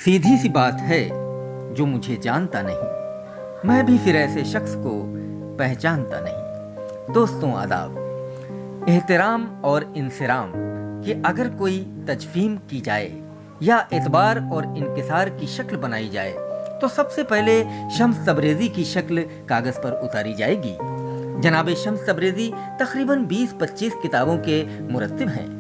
सीधी सी बात है जो मुझे जानता नहीं, मैं भी फिर ऐसे शख्स को पहचानता नहीं। दोस्तों आदाब। एहतराम और इंसराम की अगर कोई तजफीम की जाए या एतबार और इनकिसार की शक्ल बनाई जाए तो सबसे पहले शम्स तबरेज़ी की शक्ल कागज़ पर उतारी जाएगी। जनाब शम्स तबरेज़ी तकरीबन 20-25 किताबों के मुरत्तिब हैं।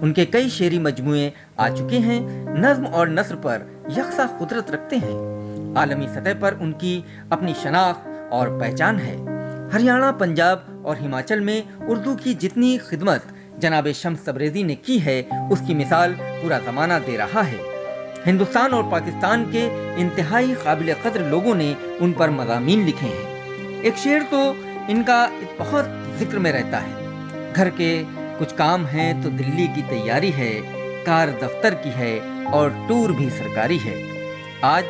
उनके कई शेरी मजमूए आ चुके हैं। नज़्म और नस्र पर यकसा कुदरत रखते हैं। आलमी सतह पर उनकी अपनी शनाख्त और पहचान है। हरियाणा, पंजाब और हिमाचल में उर्दू की जितनी खिदमत जनाब शम्स तबरेज़ी ने की है उसकी मिसाल पूरा ज़माना दे रहा है। हिंदुस्तान और पाकिस्तान के इंतहाई काबिल क़द्र लोगों ने उन पर मज़ामीन लिखे हैं। एक शेर तो इनका बहुत जिक्र में रहता है, घर के कुछ काम हैं तो दिल्ली की तैयारी है, कार दफ्तर की है और टूर भी सरकारी है। आज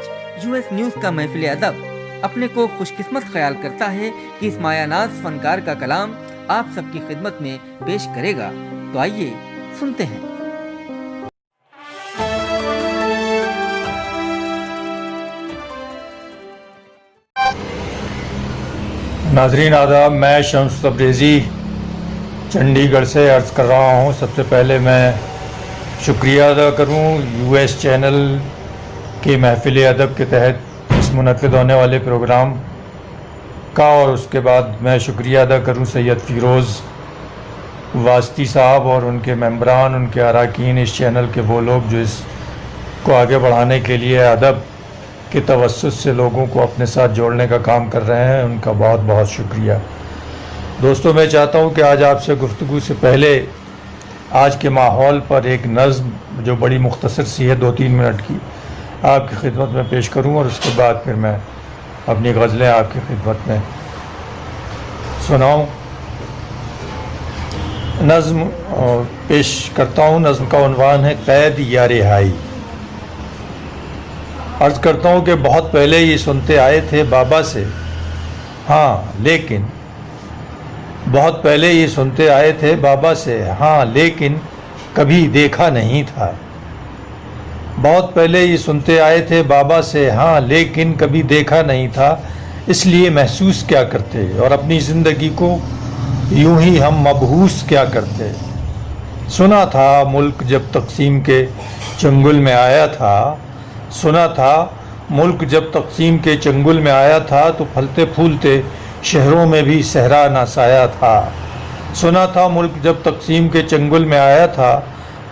यूएस न्यूज़ का महफिल अदब अपने को खुशकिस्मत ख्याल करता है कि इस मायानाज फनकार का कलाम आप सबकी खिदमत में पेश करेगा। तो आइए सुनते हैं। नाज़रीन आदाब, मैं शम्स तबरेज़ी चंडीगढ़ से अर्ज़ कर रहा हूँ। सबसे पहले मैं शुक्रिया अदा करूँ यूएस चैनल के महफिल अदब के तहत इस मुनक़िद होने वाले प्रोग्राम का, और उसके बाद मैं शुक्रिया अदा करूँ सैयद फ़िरोज़ वास्ती साहब और उनके मेंबरान, उनके अरकान, इस चैनल के वो लोग जो इसको आगे बढ़ाने के लिए अदब के तवस्सुत से लोगों को अपने साथ जोड़ने का काम कर रहे हैं। उनका बहुत बहुत शुक्रिया। दोस्तों, मैं चाहता हूं कि आज आपसे गुफ्तगू से पहले आज के माहौल पर एक नज़्म जो बड़ी मुख्तसर सी है, 2-3 मिनट की, आपकी खिदमत में पेश करूं और उसके बाद फिर मैं अपनी गज़लें आपकी खिदमत में सुनाऊं। नज़्म पेश करता हूं। नज़्म का उन्वान है क़ैद या रिहाई। अर्ज़ करता हूँ कि बहुत पहले ये सुनते आए थे बाबा से, हाँ लेकिन बहुत पहले ये सुनते आए थे बाबा से, हाँ लेकिन कभी देखा नहीं था। बहुत पहले ये सुनते आए थे बाबा से, हाँ लेकिन कभी देखा नहीं था। इसलिए महसूस क्या करते और अपनी ज़िंदगी को यूं ही हम मबहूस क्या करते। सुना था मुल्क जब तक़सीम के चंगुल में आया था, सुना था मुल्क जब तक़सीम के चंगुल में आया था तो फलते फूलते शहरों में भी सहरा ना साया था। सुना था मुल्क जब तक़सीम के चंगुल में आया था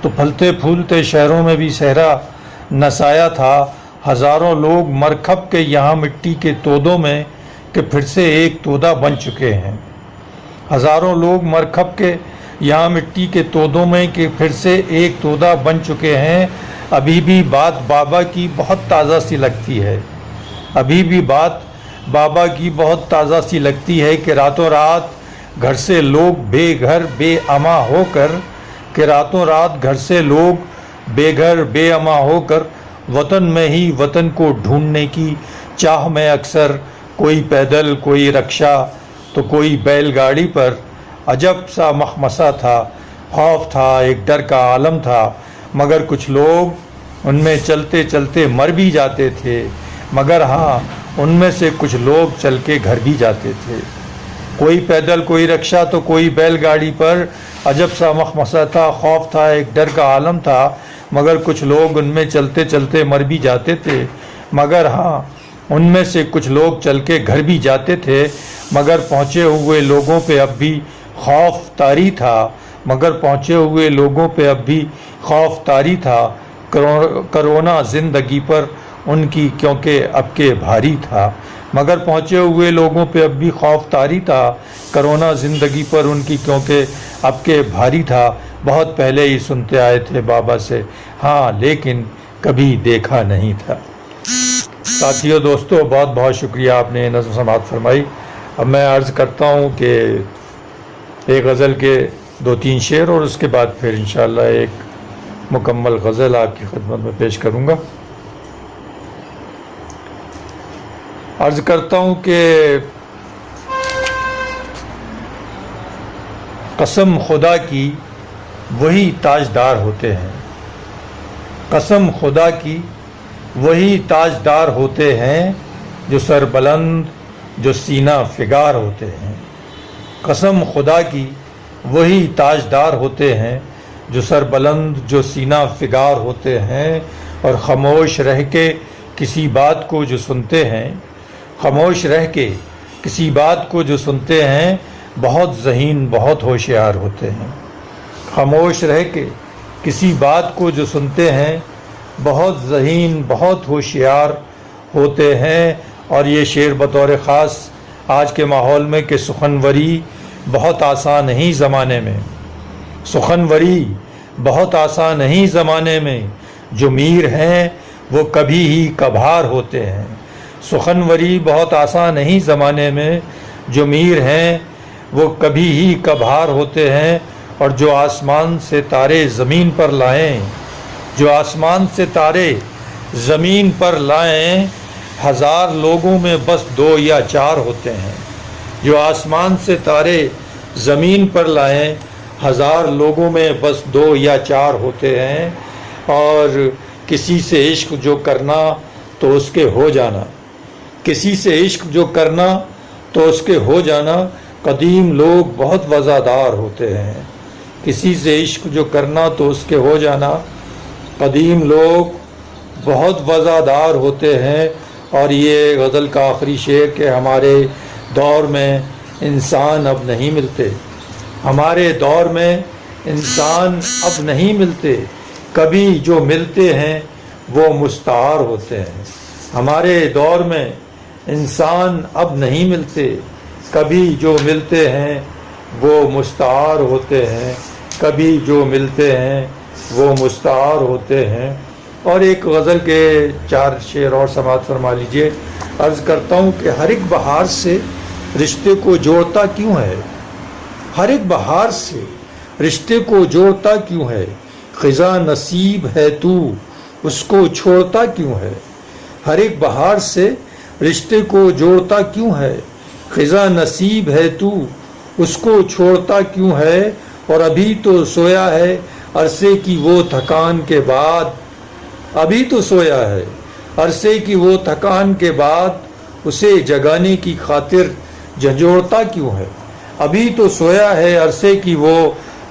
तो फलते फूलते शहरों में भी सहरा न साया था। हज़ारों लोग मरकब के यहाँ मिट्टी के तोदों में कि फिर से एक तोदा बन चुके हैं। हज़ारों लोग मरकब के यहाँ मिट्टी के तोदों में कि फिर से एक तोदा बन चुके हैं। अभी भी बात बाबा की बहुत ताज़ा सी लगती है, अभी भी बात बाबा की बहुत ताज़ा सी लगती है कि रातों रात घर से लोग बेघर बेअमा होकर, कि रातों रात घर से लोग बेघर बेअमा होकर वतन में ही वतन को ढूंढने की चाह में अक्सर कोई पैदल, कोई रक्षा तो कोई बैलगाड़ी पर। अजब सा मखमसा था, खौफ था, एक डर का आलम था, मगर कुछ लोग उनमें चलते चलते मर भी जाते थे, मगर हाँ उनमें से कुछ लोग चल के घर भी जाते थे। कोई पैदल, कोई रक्षा तो कोई बैलगाड़ी पर। अजब सा मखमसा था, खौफ था, एक डर का आलम था, मगर कुछ लोग उनमें चलते चलते मर भी जाते थे, मगर हाँ उनमें से कुछ लोग चल के घर भी जाते थे। मगर पहुँचे हुए लोगों पे अब भी खौफ तारी था, मगर पहुँचे हुए लोगों पे अब भी खौफ तारी था। करोना ज़िंदगी पर उनकी क्योंकि अब के भारी था, मगर पहुँचे हुए लोगों पे अब भी खौफ तारी था। करोना ज़िंदगी पर उनकी क्योंकि अब के भारी था। बहुत पहले ही सुनते आए थे बाबा से, हाँ लेकिन कभी देखा नहीं था। साथियों, दोस्तों, बहुत बहुत शुक्रिया, आपने नज़्म समाअत फरमाई। अब मैं अर्ज़ करता हूँ कि एक गज़ल के 2-3 शेर और उसके बाद फिर इंशाअल्लाह एक मुकम्मल गज़ल आपकी खिदमत में पेश करूँगा। अर्ज़ करता हूँ कि कसम खुदा की वही ताजदार होते हैं, कसम खुदा की وہی تاجدار ہوتے ہیں جو سر بلند جو سینہ فگار ہوتے ہیں۔ قسم خدا کی وہی تاجدار ہوتے ہیں جو سر بلند جو سینہ فگار ہوتے ہیں، اور خاموش رہ کے کسی بات کو جو سنتے ہیں، خاموش رہ کے کسی بات کو جو سنتے ہیں، بہت ذہین بہت ہوشیار ہوتے ہیں۔ خاموش رہ کے کسی بات کو جو سنتے ہیں، بہت ذہین بہت ہوشیار ہوتے ہیں۔ اور یہ شعر بطور خاص آج کے ماحول میں کہ سخنوری بہت آسان نہیں زمانے میں، سخنوری بہت آسان نہیں زمانے میں، جو میر ہیں وہ کبھی ہی کبھار ہوتے ہیں۔ سخنوری بہت آسان نہیں زمانے میں، جو میر ہیں وہ کبھی ہی کبھار ہوتے ہیں۔ اور جو آسمان سے تارے زمین پر لائیں، جو آسمان سے تارے زمین پر لائیں، ہزار لوگوں میں بس 2 یا 4 ہوتے ہیں۔ جو آسمان سے تارے زمین پر لائیں، ہزار لوگوں میں بس 2 یا 4 ہوتے ہیں۔ اور کسی سے عشق جو کرنا تو اس کے ہو جانا، کسی سے عشق جو کرنا تو اس کے ہو جانا، قدیم لوگ بہت وفادار ہوتے ہیں۔ کسی سے عشق جو کرنا تو اس کے ہو جانا، قدیم لوگ بہت وفادار ہوتے ہیں۔ اور یہ غزل کا آخری شعر کہ ہمارے دور میں انسان اب نہیں ملتے، ہمارے دور میں انسان اب نہیں ملتے، کبھی جو ملتے ہیں وہ مستعار ہوتے ہیں۔ ہمارے دور میں انسان اب نہیں ملتے، کبھی جو ملتے ہیں وہ مستعار ہوتے ہیں، کبھی جو ملتے ہیں وہ مستعار ہوتے ہیں۔ اور ایک غزل کے 4 شعر اور سماعت فرما لیجئے۔ عرض کرتا ہوں کہ ہر ایک بہار سے رشتے کو جوڑتا کیوں ہے، ہر ایک بہار سے رشتے کو جوڑتا کیوں ہے، خزاں نصیب ہے تو اس کو چھوڑتا کیوں ہے۔ ہر ایک بہار سے رشتے کو جوڑتا کیوں ہے، خزاں نصیب ہے تو اس کو چھوڑتا کیوں ہے۔ اور ابھی تو سویا ہے عرصے کی وہ تھکان کے بعد، ابھی تو سویا ہے عرصے کی وہ تھکان کے بعد، اسے جگانے کی خاطر جھنجھوڑتا کیوں ہے۔ ابھی تو سویا ہے عرصے کی وہ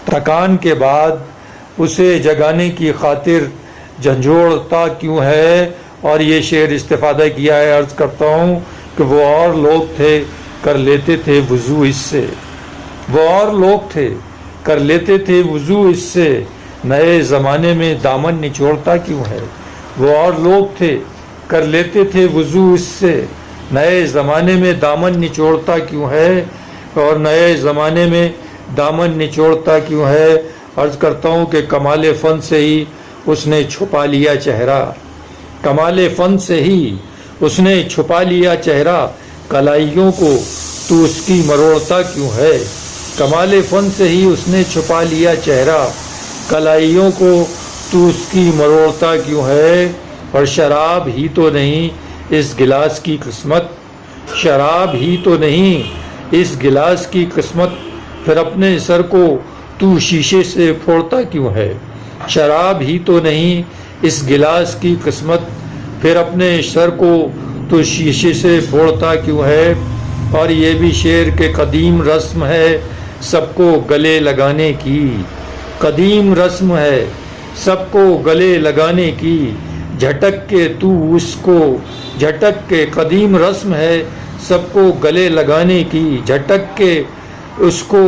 تھکان کے بعد، اسے جگانے کی خاطر جھنجھوڑتا کیوں ہے۔ اور یہ شعر استفادہ کیا ہے، عرض کرتا ہوں کہ وہ اور لوگ تھے کر لیتے تھے وضو اس سے، وہ اور لوگ تھے کر لیتے تھے وضو اس سے، نئے زمانے میں دامن نچوڑتا کیوں ہے۔ وہ اور لوگ تھے کر لیتے تھے وضو اس سے، نئے زمانے میں دامن نچوڑتا کیوں ہے، اور نئے زمانے میں دامن نچوڑتا کیوں ہے۔ عرض کرتا ہوں کہ کمال فن سے ہی اس نے چھپا لیا چہرہ، کمال فن سے ہی اس نے چھپا لیا چہرہ، کلائیوں کو تو اس کی مروڑتا کیوں ہے۔ کمال فن سے ہی اس نے چھپا لیا چہرہ، کلائیوں کو تو اس کی مروڑتا کیوں ہے۔ اور شراب ہی تو نہیں اس گلاس کی قسمت، شراب ہی تو نہیں اس گلاس کی قسمت، پھر اپنے سر کو تو شیشے سے پھوڑتا کیوں ہے۔ شراب ہی تو نہیں اس گلاس کی قسمت، پھر اپنے سر کو تو شیشے سے پھوڑتا کیوں ہے۔ اور یہ بھی شعر کے قدیم رسم ہے سب کو گلے لگانے کی، قدیم رسم ہے سب کو گلے لگانے کی، جھٹک کے تو اس کو جھٹک کے، قدیم رسم ہے سب کو گلے لگانے کی، جھٹک کے اس کو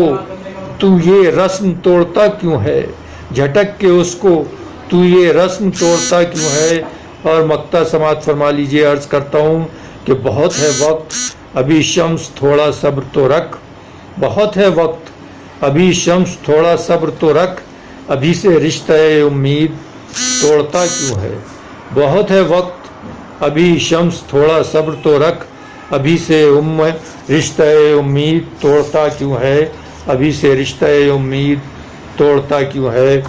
تو یہ رسم توڑتا کیوں ہے، جھٹک کے اس کو تو یہ رسم توڑتا کیوں ہے۔ اور مقطع سماعت فرما لیجئے۔ عرض کرتا ہوں کہ بہت ہے وقت ابھی شمس تھوڑا صبر تو رکھ، بہت ہے وقت ابھی شمس تھوڑا صبر تو رکھ، ابھی سے رشتہ امید توڑتا کیوں ہے۔ بہت ہے وقت ابھی شمس تھوڑا صبر تو رکھ، ابھی سے رشتہ امید توڑتا کیوں ہے، ابھی سے رشتہ امید توڑتا کیوں ہے۔